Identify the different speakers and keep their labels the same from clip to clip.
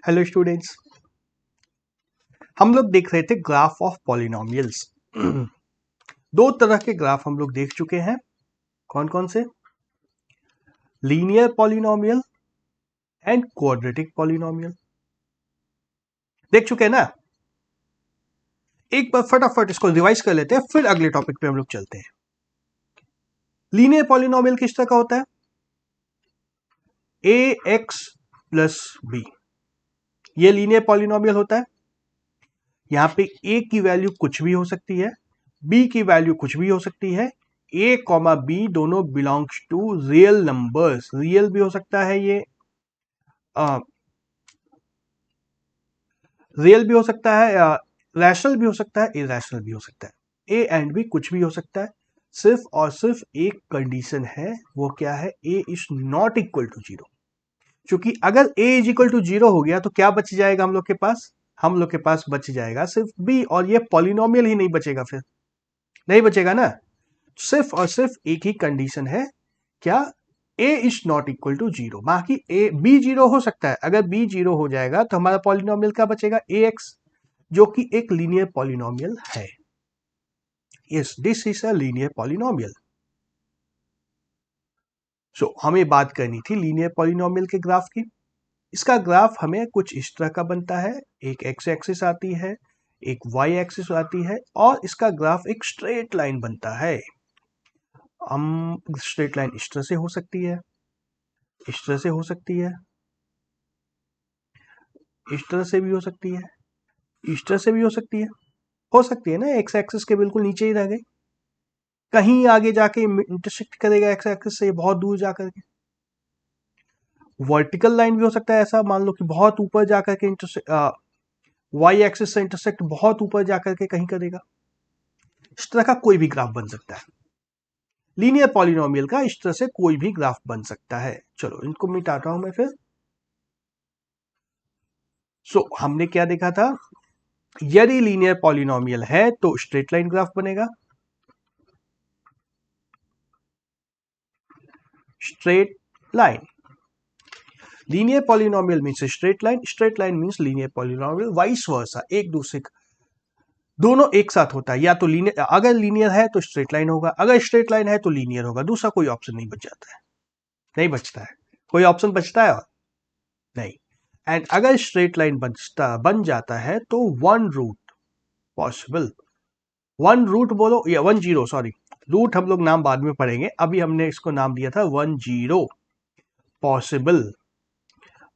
Speaker 1: Hello students, हम लोग देख रहे थे ग्राफ ऑफ पॉलिनोमियल्स। दो तरह के ग्राफ हम लोग देख चुके हैं। कौन कौन से? Linear polynomial and quadratic polynomial देख चुके हैं ना। एक बार फटाफट इसको रिवाइज कर लेते हैं, फिर अगले टॉपिक पे हम लोग चलते हैं। लीनियर पॉलिनोमियल किस तरह का होता है? ए एक्स प्लस बी, ये लीनियर पॉलिनोमियल होता है। यहां पे ए की वैल्यू कुछ भी हो सकती है, बी की वैल्यू कुछ भी हो सकती है। ए कॉमा बी दोनों belongs to real numbers. Real भी हो सकता है, ये रियल भी हो सकता है, रैशनल भी हो सकता है, इरैशनल भी हो सकता है। ए एंड बी कुछ भी हो सकता है। सिर्फ और सिर्फ एक कंडीशन है, वो क्या है? A is not equal to zero. क्योंकि अगर A is equal to zero हो गया तो क्या बच जाएगा हम लोग के पास? हम लोग के पास बच जाएगा सिर्फ बी, और ये पॉलिनोमियल ही नहीं बचेगा, फिर नहीं बचेगा ना। सिर्फ और सिर्फ एक ही कंडीशन है, क्या? A is not equal to zero. बाकी ए बी जीरो हो सकता है। अगर बी जीरो हो जाएगा तो हमारा पॉलिनोमियल क्या बचेगा? ए एक्स, जो कि एक लीनियर पॉलिनोमियल है। Yes, this is a linear polynomial. So हमें बात करनी थी लीनियर पॉलिनोमियल के ग्राफ की। इसका ग्राफ हमें कुछ इस तरह का बनता है। एक एक्स एक्सिस आती है, एक वाई एक्सिस आती है, और इसका ग्राफ एक स्ट्रेट लाइन बनता है। हम स्ट्रेट लाइन इस तरह से हो सकती है, इस तरह से हो सकती है, इस तरह से भी हो सकती है, इस तरह से भी हो सकती है ना। एक्स एक्सिस के बिल्कुल नीचे ही रह गई, कहीं आगे जाके इंटरसेक्ट करेगा एक्स एक्सिस से बहुत दूर जाकर के। वर्टिकल लाइन भी हो सकता है ऐसा, मान लो कि बहुत ऊपर जाकर के वाई एक्सिस से इंटरसेक्ट बहुत ऊपर जाकर के कहीं करेगा। इस तरह का कोई भी ग्राफ बन सकता है। लीनियर पॉलिनोमियल का इस तरह से कोई भी ग्राफ बन सकता है। चलो इनको मिटाता हूं मैं फिर। हमने क्या देखा था? यदि लीनियर पॉलिनोमियल है तो स्ट्रेट लाइन ग्राफ बनेगा। Straight line, linear polynomial means straight line, straight line means linear polynomial, vice versa, एक दूसरे का दोनों एक साथ होता है। या तो लीनियर, अगर लीनियर है तो स्ट्रेट लाइन होगा, अगर स्ट्रेट लाइन है तो लीनियर होगा। दूसरा कोई ऑप्शन नहीं बच जाता है, नहीं बचता है। कोई ऑप्शन बचता है? और नहीं। एंड अगर स्ट्रेट लाइन बन जाता है तो one root possible. One root बोलो या वन जीरो, सॉरी, रूट हम लोग नाम बाद में पढ़ेंगे, अभी हमने इसको नाम दिया था वन जीरो पॉसिबल।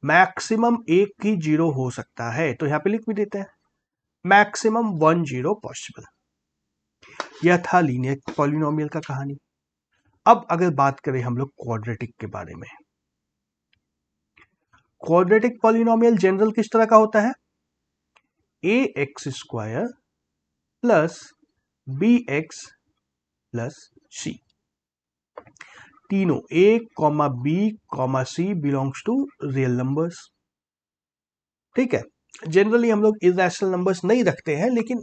Speaker 1: मैक्सिमम एक ही जीरो हो सकता है, तो यहां पे लिख भी देते हैं मैक्सिमम वन जीरो पॉसिबल। यह था लीनियर पॉलिनोमियल का कहानी। अब अगर बात करें हम लोग क्वाड्रेटिक के बारे में। क्वाड्रेटिक पॉलिनोमियल जनरल किस तरह का होता है? ए x square plus B x plus C, तीनों A comma B comma C belongs to real numbers. ठीक है, जनरली हम लोग इरैशनल नंबर्स नहीं रखते हैं, लेकिन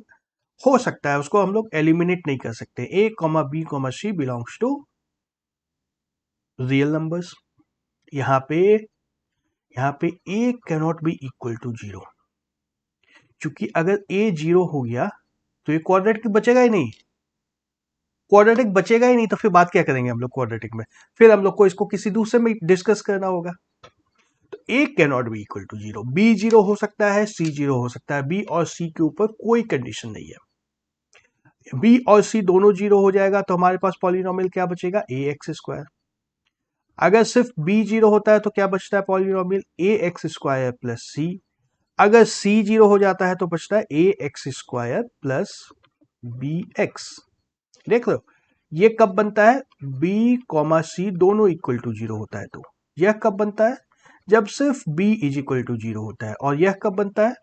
Speaker 1: हो सकता है, उसको हम लोग एलिमिनेट नहीं कर सकते। A comma B comma C belongs to real numbers. यहां पे A cannot be equal to zero, क्योंकि अगर ए जीरो हो गया तो ये क्वाड्रेटिक बचेगा ही नहीं। क्वाड्रेटिक बचेगा ही नहीं तो फिर बात क्या करेंगे हम लोग क्वाड्रेटिक में? फिर हम लोग को इसको किसी दूसरे में डिस्कस करना होगा। तो A cannot be equal to zero, B zero हो सकता है, सी जीरो हो सकता है। बी और सी के ऊपर कोई कंडीशन नहीं है। बी और सी दोनों जीरो हो जाएगा तो हमारे पास पॉलिनोमियल क्या बचेगा? A x square. अगर सिर्फ बी जीरो होता है तो क्या बचता है polynomial? A x square plus C. अगर सी जीरो हो जाता है तो बचता है ए x square plus B x. देख लो, ये कब बनता है? बी कॉमा सी दोनों इक्वल टू जीरो होता है। तो यह कब बनता है? जब सिर्फ b is equal to zero होता है। और यह कब बनता है?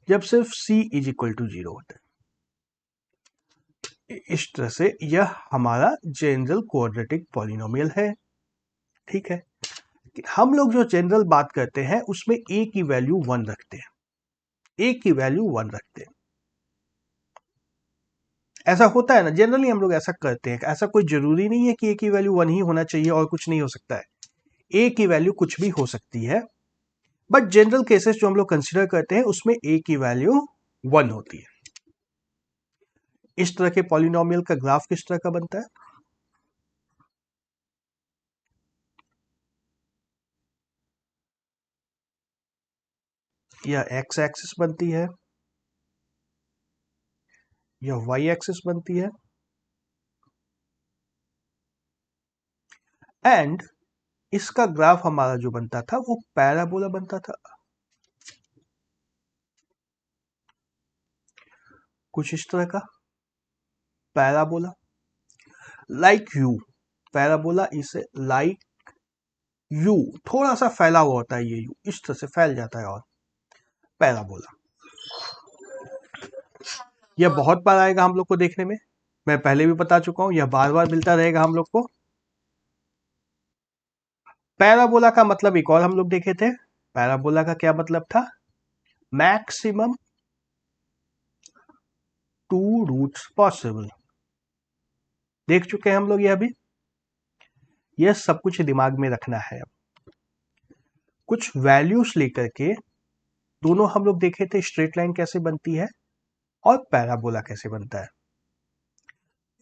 Speaker 1: जब सिर्फ c is equal to zero होता है। इस तरह से यह हमारा जनरल क्वाड्रेटिक पॉलिनोमियल है। ठीक है, हम लोग जो जनरल बात करते हैं उसमें ए की वैल्यू वन रखते हैं। ए की वैल्यू वन रखते हैं, ऐसा होता है ना, जनरली हम लोग ऐसा करते हैं। ऐसा कोई जरूरी नहीं है कि ए की वैल्यू वन ही होना चाहिए और कुछ नहीं हो सकता है। ए की वैल्यू कुछ भी हो सकती है, बट जनरल केसेस जो हम लोग कंसिडर करते हैं उसमें a की वैल्यू 1 होती है। इस तरह के पॉलिनोमियल का ग्राफ किस तरह का बनता है? यह x एक्सिस बनती है, यह y एक्सिस बनती है, एंड इसका ग्राफ हमारा जो बनता था वो पैराबोला बनता था, कुछ इस तरह का parabola, like you. Parabola is like you, थोड़ा सा फैला हुआ होता है ये यू, इस तरह से फैल जाता है। और पैराबोला यह बहुत बार आएगा हम लोग को देखने में, मैं पहले भी बता चुका हूं, यह बार बार मिलता रहेगा हम लोग को। पैराबोला का मतलब एक और हम लोग देखे थे, पैराबोला का क्या मतलब था? मैक्सिमम टू रूट्स पॉसिबल, देख चुके हैं हम लोग। यह भी, यह सब कुछ दिमाग में रखना है। कुछ वैल्यूज लेकर के दोनों हम लोग देखे थे, स्ट्रेट लाइन कैसे बनती है और पैराबोला कैसे बनता है।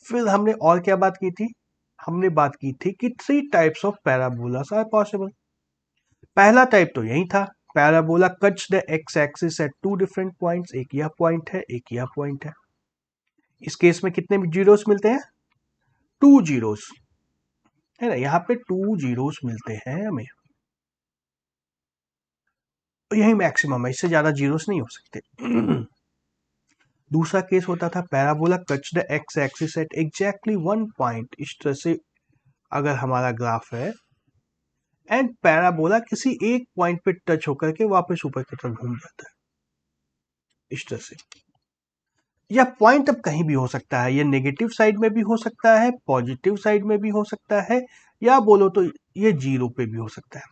Speaker 1: फिर हमने और क्या बात की थी? हमने बात की थी कि 3 types of parabolas are possible. पहला टाइप तो यही था, parabola cuts the x axis at 2 different points, एक यह पॉइंट है, एक यह पॉइंट है। इस केस में कितने जीरोस मिलते हैं? 2 जीरोस, है ना, यहाँ पे 2 जीरोस मिलते हैं हमें, यही मैक्सिमम है, इससे ज्यादा जीरोस नहीं हो सकते। दूसरा केस होता था parabola cuts the x axis at exactly 1 point. इस तरह से अगर हमारा ग्राफ है एंड पैराबोला किसी एक पॉइंट पे टच होकर के वापस ऊपर की तरफ घूम जाता है, इस तरह से। यह पॉइंट अब कहीं भी हो सकता है, यह नेगेटिव साइड में भी हो सकता है, पॉजिटिव साइड में भी हो सकता है, या बोलो तो ये जीरो पे भी हो सकता है।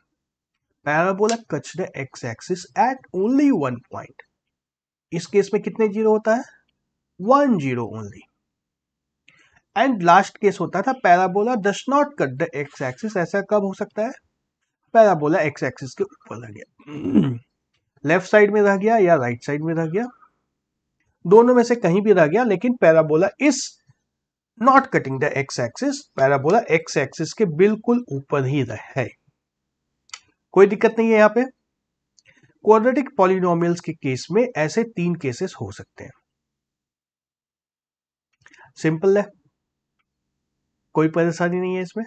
Speaker 1: Parabola cuts the x axis eight only 1 point. इस केस में कितने जीरो होता है? 1 zero only. And last case होता था parabola does not cut the x axis. ऐसा कब हो सकता है? पैराबोला एक्स एक्सिस के ऊपर रह गया, लेफ्ट साइड में रह गया या राइट साइड में रह गया, दोनों में से कहीं भी रह गया, लेकिन parabola is not cutting the x axis. Parabola x axis के बिल्कुल ऊपर ही है, कोई दिक्कत नहीं है यहाँ पे। क्वाड्रेटिक पॉलिनोमियल्स के केस में ऐसे 3 केसेस हो सकते हैं, सिंपल है, कोई परेशानी नहीं है इसमें।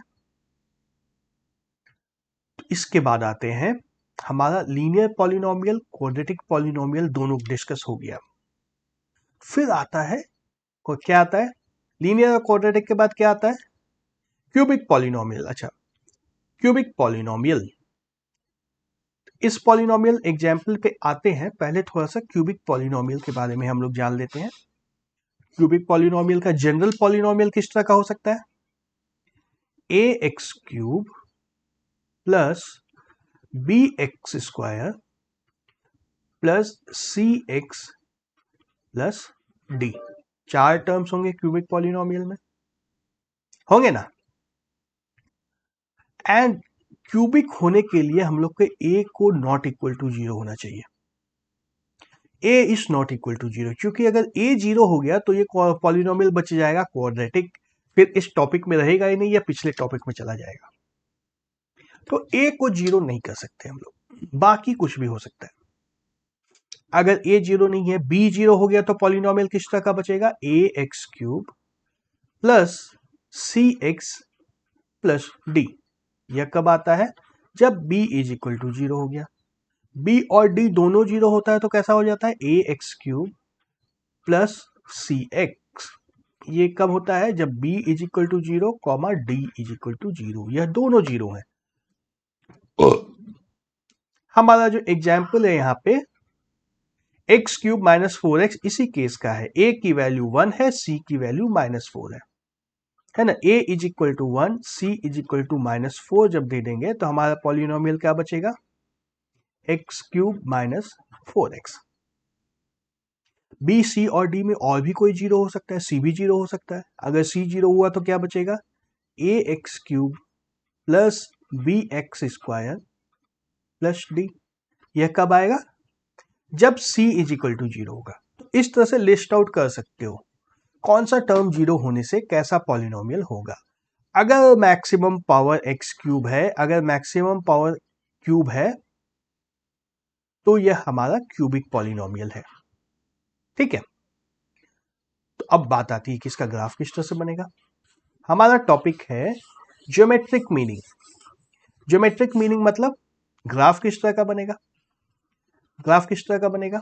Speaker 1: इसके बाद आते हैं हमारा लीनियर पॉलिनोमियल, क्वाड्रेटिक पॉलिनोमियल दोनों डिस्कस हो गया। फिर आता है, क्या आता है? लीनियर और क्वाड्रेटिक के बाद क्या आता है? Cubic polynomial. अच्छा, क्यूबिक पॉलिनोमियल, इस पॉलिनोमियल एग्जाम्पल पे आते हैं। पहले थोड़ा सा क्यूबिक पॉलिनोमियल के बारे में हम लोग जान लेते हैं। क्यूबिक पॉलिनोमियल का जनरल पॉलिनोमियल किस तरह का हो सकता है? ए x cube plus B x square plus सी एक्स प्लस डी। 4 टर्म्स होंगे क्यूबिक पॉलिनोमियल में, होंगे ना? एंड क्यूबिक होने के लिए हम लोग के ए को नॉट इक्वल टू 0 होना चाहिए। ए इज नॉट इक्वल टू 0, क्योंकि अगर ए 0 हो गया तो ये पॉलिनोमियल बच जाएगा क्वाड्रेटिक, फिर इस टॉपिक में रहेगा ही नहीं या पिछले टॉपिक में चला जाएगा। तो ए को 0 नहीं कर सकते हम लोग, बाकी कुछ भी हो सकता है। अगर ए 0 नहीं है, बी 0 हो गया तो पॉलिनोमियल किस तरह का बचेगा? A x cube plus C x plus D. यह कब आता है? जब b इज इक्वल टू 0 हो गया। b और d दोनों 0 होता है तो कैसा हो जाता है? ए एक्स क्यूब प्लस सी एक्स। ये कब होता है? जब b is equal to 0 comma d is equal to 0, यह दोनों 0 है। हमारा जो एग्जाम्पल है यहाँ पे एक्स क्यूब माइनस 4x इसी केस का है। a की वैल्यू 1 है, c की वैल्यू -4 है ना। a is equal to 1, c is equal to -4 जब दे देंगे तो हमारा पॉलिनोमियल क्या बचेगा? X cube minus 4x। B, C और डी में और भी कोई 0 हो सकता है, सी भी 0 हो सकता है। अगर सी 0 हुआ तो क्या बचेगा? A x cube plus B x square plus D. यह कब आएगा? जब c इज इक्वल टू 0 होगा। तो इस तरह से लिस्ट आउट कर सकते हो कौन सा टर्म 0 होने से कैसा पॉलिनोमियल होगा। अगर मैक्सिमम पावर x क्यूब है, अगर मैक्सिमम पावर क्यूब है तो यह हमारा क्यूबिक पॉलिनोमियल है। ठीक है, तो अब बात आती है कि इसका ग्राफ किस तरह से बनेगा। हमारा टॉपिक है ज्योमेट्रिक मीनिंग। ज्योमेट्रिक मीनिंग मतलब ग्राफ किस तरह का बनेगा, ग्राफ किस तरह का बनेगा।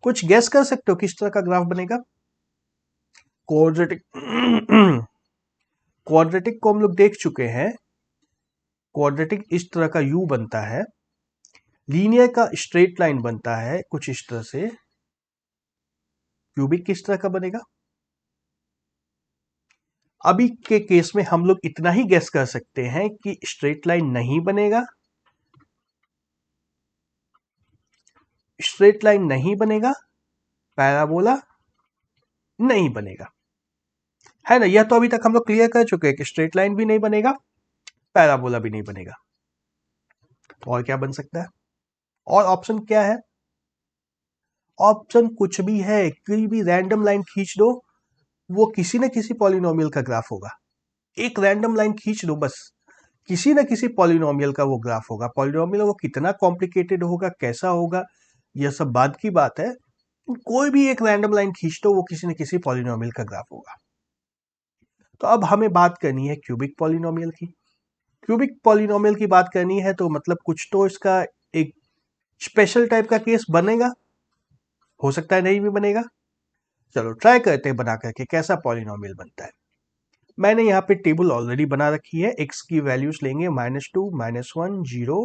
Speaker 1: कुछ गेस कर सकते हो किस तरह का ग्राफ बनेगा। क्वाड्रेटिक क्वाड्रेटिक को हम लोग देख चुके हैं। क्वाड्रेटिक इस तरह का यू बनता है, लीनियर का स्ट्रेट लाइन बनता है कुछ इस तरह से। क्यूबिक किस तरह का बनेगा। अभी के केस में हम लोग इतना ही गेस कर सकते हैं कि स्ट्रेट लाइन नहीं बनेगा, स्ट्रेट लाइन नहीं बनेगा, पैराबोला नहीं बनेगा, है ना। यह तो अभी तक हम लोग क्लियर कर चुके हैं कि स्ट्रेट लाइन भी नहीं बनेगा, पैराबोला भी नहीं बनेगा। तो और क्या बन सकता है, और ऑप्शन क्या है। ऑप्शन कुछ भी है, कोई भी रैंडम लाइन खींच दो, वो किसी न किसी पॉलिनोमियल का ग्राफ होगा। एक रैंडम लाइन खींच दो बस, किसी न किसी पॉलिनोमियल का वो ग्राफ होगा। पॉलिनोमियल वो कितना कॉम्प्लिकेटेड होगा, कैसा होगा, यह सब बाद की बात है। कोई भी एक रैंडम लाइन खींच दो, वो किसी न किसी पॉलिनोमियल का ग्राफ होगा। तो अब हमें बात करनी है क्यूबिक पॉलिनोमियल की। क्यूबिक पॉलिनोमियल की बात करनी है तो मतलब कुछ तो इसका एक स्पेशल टाइप का केस बनेगा, हो सकता है नहीं भी बनेगा। चलो ट्राई करते हैं बना करके कैसा पॉलिनोमियल बनता है। मैंने यहाँ पे टेबल ऑलरेडी बना रखी है। x की वैल्यूज लेंगे -2, -1, 0,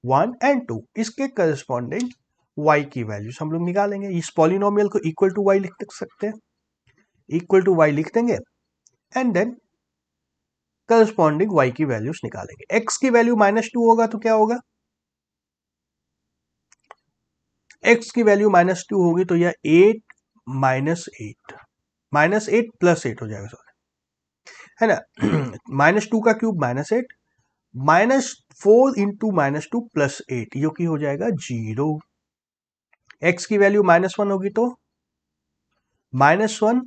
Speaker 1: 1 एंड 2। इसके करस्पॉन्डिंग y की वैल्यूज हम लोग निकालेंगे। इस पॉलिनोमियल को इक्वल टू y लिख सकते हैं, इक्वल टू y लिख देंगे एंड देन करस्पॉन्डिंग y की वैल्यूज निकालेंगे। x की वैल्यू -2 होगा तो क्या होगा, x की वैल्यू -2 होगी तो यह 8 -8 -8 +8 हो जाएगा, सॉरी, है ना। -2 का क्यूब -8, -4 इंटू -2 +8, यो की हो जाएगा 0। x की वैल्यू -1 होगी तो -1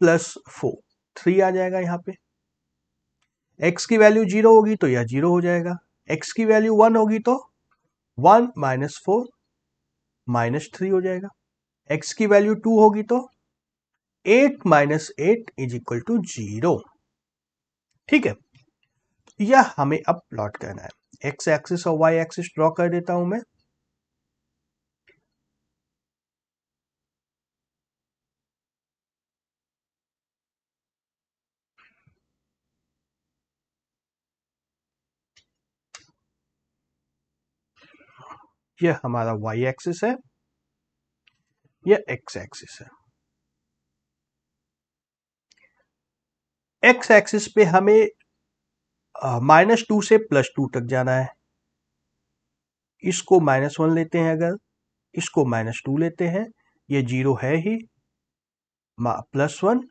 Speaker 1: +4, 3 आ जाएगा यहाँ पे। x की वैल्यू 0 होगी तो यह 0 हो जाएगा। x की वैल्यू 1 होगी तो 1 -4 -3 हो जाएगा। x की वैल्यू 2 होगी तो 8 -8 इज इक्वल टू 0। ठीक है, यह हमें अब प्लॉट करना है। x एक्सिस और y एक्सिस ड्रॉ कर देता हूं मैं। यह हमारा y एक्सिस है, यह x एक्सिस है। x एक्सिस पे हमें -2 से +2 तक जाना है। इसको -1 लेते हैं, अगर इसको -2 लेते हैं, ये 0 है ही, +1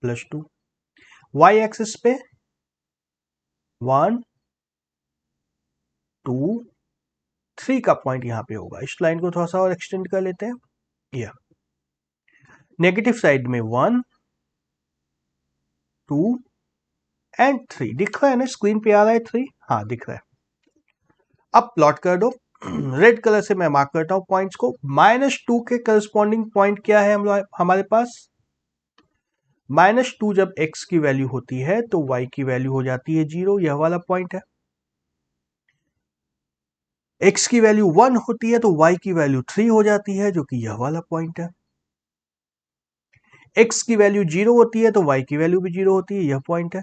Speaker 1: +2। y एक्सिस पे 1 2 3 का पॉइंट यहां पे होगा। इस लाइन को थोड़ा सा और एक्सटेंड कर लेते हैं। यह नेगेटिव साइड में 1 2 एंड 3 दिख रहा है ना, स्क्रीन पे आ रहा है 3, हाँ दिख रहा है। अब प्लॉट कर दो। रेड कलर से मैं मार्क करता हूं पॉइंट्स को। -2 के करस्पॉन्डिंग पॉइंट क्या है हमारे पास, -2 जब x की वैल्यू होती है तो y की वैल्यू हो जाती है 0, यह वाला पॉइंट है। x की वैल्यू 1 होती है तो y की वैल्यू 3 हो जाती है, जो कि यह वाला पॉइंट है। x की वैल्यू 0 होती है तो y की वैल्यू भी 0 होती है, यह पॉइंट है।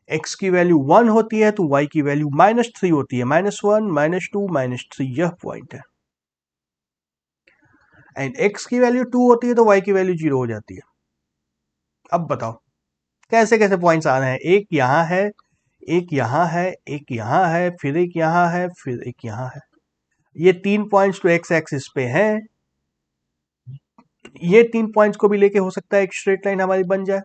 Speaker 1: x की वैल्यू 1 होती है तो y की वैल्यू -3 होती है, -1 -2 -3, यह पॉइंट है। एंड x की वैल्यू 2 होती है तो y की वैल्यू 0 हो जाती है। अब बताओ कैसे कैसे पॉइंट्स आ रहे हैं। एक यहां है, एक यहां है, एक यहां है, फिर एक यहां है, फिर एक यहां है। ये 3 पॉइंट्स तो x एक्सिस पे हैं। ये 3 पॉइंट्स को भी लेके हो सकता है एक स्ट्रेट लाइन हमारी बन जाए,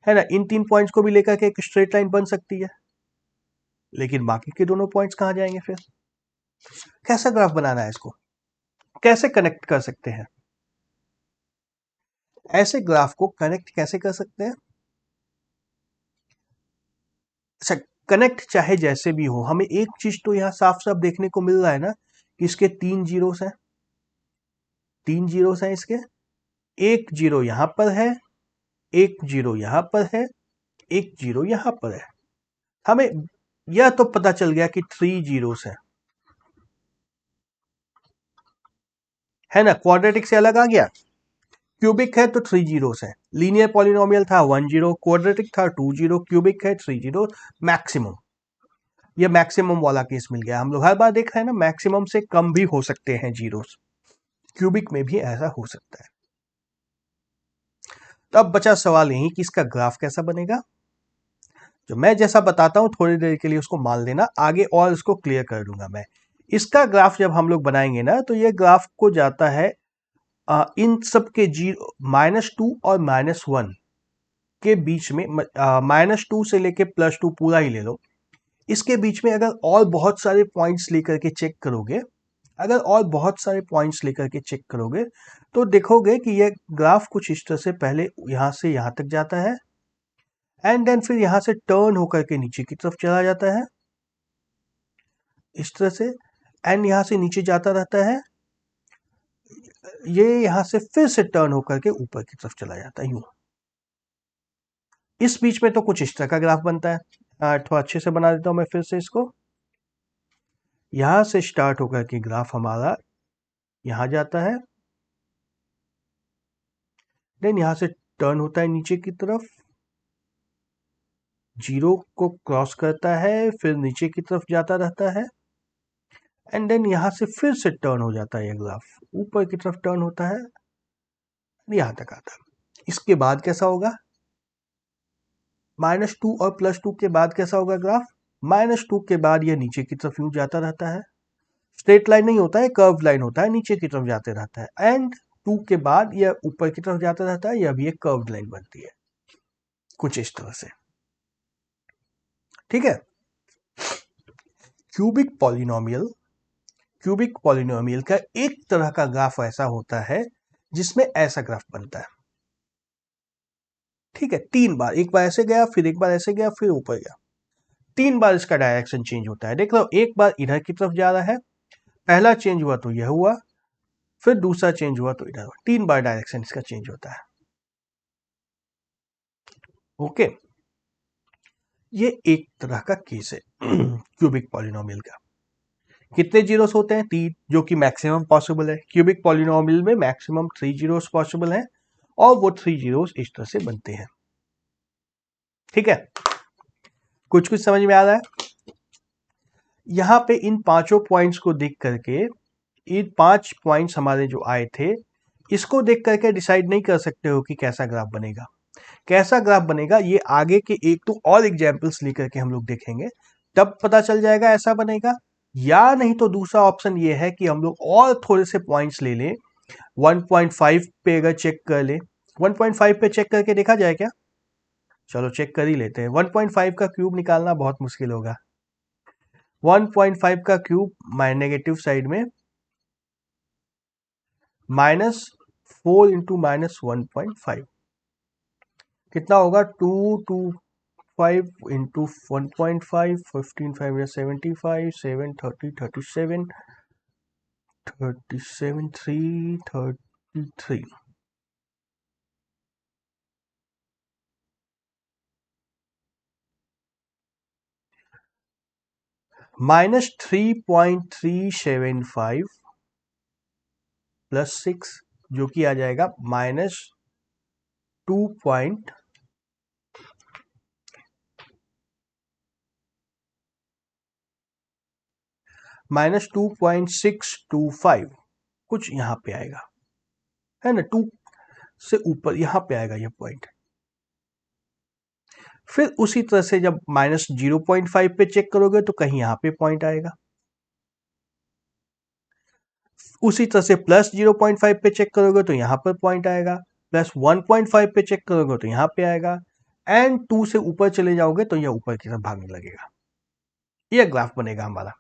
Speaker 1: है ना। इन 3 पॉइंट्स को भी लेकर के एक स्ट्रेट लाइन बन सकती है। लेकिन बाकी के दोनों पॉइंट्स कहाँ जाएंगे फिर? कैसा ग्राफ बनाना है इसको, कैसे कनेक्ट कर सकते हैं? ऐसे ग्राफ को कनेक्ट कैसे कर सकते हैं? अच्छा, कनेक्ट चाहे जैसे भी हो, हमें एक चीज तो यहां साफ साफ देखने को मिल रहा है ना कि इसके 3 जीरोस हैं, 3 जीरोस हैं इसके। एक जीरो यहां पर है, एक जीरो यहां पर है, एक जीरो यहां पर है। हमें यह तो पता चल गया कि 3 जीरोस है ना, क्वाड्रेटिक से अलग आ गया। क्यूबिक है तो 3 जीरोस है, लीनियर पॉलिनोमियल था 1 जीरो, क्वाड्रेटिक था 2 जीरो, क्यूबिक है 3 जीरो, मैक्सिमम। ये मैक्सिमम वाला केस मिल गया। हम लोग हर बार देख रहे हैं ना, मैक्सिमम से कम भी हो सकते हैं जीरोस, क्यूबिक में भी ऐसा हो सकता है। तो अब बचा सवाल यही कि इसका ग्राफ कैसा बनेगा। जो मैं जैसा बताता हूं थोड़ी देर के लिए उसको मान लेना, आगे और इसको क्लियर कर दूंगा मैं। इसका ग्राफ जब हम लोग बनाएंगे ना, तो ये ग्राफ को जाता है इन सब के जीरो -2 और -1 के बीच में, -2 से लेके +2 पूरा ही ले लो। इसके बीच में अगर और बहुत सारे पॉइंट्स लेकर के चेक करोगे, अगर और बहुत सारे पॉइंट्स लेकर के चेक करोगे तो देखोगे कि ये ग्राफ कुछ इस तरह से पहले यहां से यहां तक जाता है, एंड देन फिर यहां से टर्न होकर के नीचे की तरफ चला जाता है इस तरह से, एंड यहां से नीचे जाता रहता है, ये यहां से फिर से टर्न होकर के ऊपर की तरफ चला जाता है यूं। इस बीच में तो कुछ इस तरह का ग्राफ बनता है। थोड़ा अच्छे से बना देता हूं मैं फिर से इसको। यहां से स्टार्ट होकर के ग्राफ हमारा यहां जाता है, देन यहां से टर्न होता है नीचे की तरफ, जीरो को क्रॉस करता है, फिर नीचे की तरफ जाता रहता है, एंड देन यहां से फिर से टर्न हो जाता है, ये ग्राफ ऊपर की तरफ टर्न होता है, यहां तक आता है। इसके बाद कैसा होगा? -2 और +2 के बाद कैसा होगा ग्राफ? -2 के बाद यह नीचे की तरफ यूं जाता रहता है, स्ट्रेट लाइन नहीं होता है, कर्व लाइन होता है, नीचे की तरफ जाते रहता है, एंड 2 के बाद यह ऊपर की तरफ जाता रहता है, यह भी एक कर्व लाइन बनती है कुछ इस तरह से। ठीक है। क्यूबिक पॉलिनोमियल, क्यूबिक पॉलिनोमियल का एक तरह का ग्राफ ऐसा होता है जिसमें ऐसा ग्राफ बनता है। ठीक है, 3 बार, एक बार ऐसे गया, फिर एक बार ऐसे गया, फिर ऊपर गया, 3 बार इसका डायरेक्शन चेंज होता है। देख लो, एक बार इधर की तरफ जा रहा है, पहला चेंज हुआ तो यह हुआ, फिर दूसरा चेंज हुआ तो इधर हुआ, 3 बार डायरेक्शन इसका चेंज होता है। ओके, ये एक तरह का केस है क्यूबिक पॉलिनोमियल का। कितने जीरोस होते हैं? 3, जो कि मैक्सिमम पॉसिबल है। क्यूबिक पॉलिनोमियल में मैक्सिमम 3 जीरोस पॉसिबल है, और वो 3 जीरोस इस तरह से बनते हैं। ठीक है, कुछ कुछ समझ में आ रहा है? यहां पे इन पांचों पॉइंट्स को देख करके, इन 5 पॉइंट्स हमारे जो आए थे, इसको देख करके डिसाइड नहीं कर सकते हो कि कैसा ग्राफ बनेगा। कैसा ग्राफ बनेगा ये आगे के एक तो और एग्जाम्पल्स लेकर के हम लोग देखेंगे, तब पता चल जाएगा ऐसा बनेगा। या नहीं तो दूसरा ऑप्शन ये है कि हम लोग और थोड़े से पॉइंट्स ले लें, 1.5 पे अगर चेक कर ले, 1.5 पे चेक करके देखा जाए क्या? चलो चेक कर ही लेते हैं। 1.5 का क्यूब निकालना बहुत मुश्किल होगा। 1.5 का क्यूब नेगेटिव साइड में -4 इंटू -1.5 कितना होगा? 225 इंटू 1.5, 15 5 या 75, 7 30 37 37 3 33। -3.375 +6, जो कि आ जाएगा -2 -2.625 कुछ यहां पे आएगा, है ना, 2 से ऊपर यहां पे आएगा ये पॉइंट। फिर उसी तरह से जब -0.5 पे चेक करोगे तो कहीं यहां पे पॉइंट आएगा। उसी तरह से +0.5 पे चेक करोगे तो यहां पर पॉइंट आएगा, +1.5 पे चेक करोगे तो यहां पे आएगा, एंड 2 से ऊपर चले जाओगे तो यह ऊपर की तरफ भागने लगेगा। यह ग्राफ बनेगा हमारा।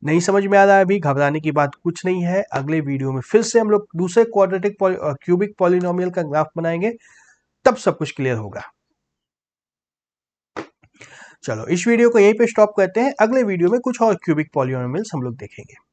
Speaker 1: नहीं समझ में आ रहा है अभी, घबराने की बात कुछ नहीं है। अगले वीडियो में फिर से हम लोग दूसरे क्वाड्रेटिक क्यूबिक पॉलिनोमियल का ग्राफ बनाएंगे, तब सब कुछ क्लियर होगा। चलो इस वीडियो को यहीं पे स्टॉप करते हैं, अगले वीडियो में कुछ और क्यूबिक पॉलिनोमियल्स हम लोग देखेंगे।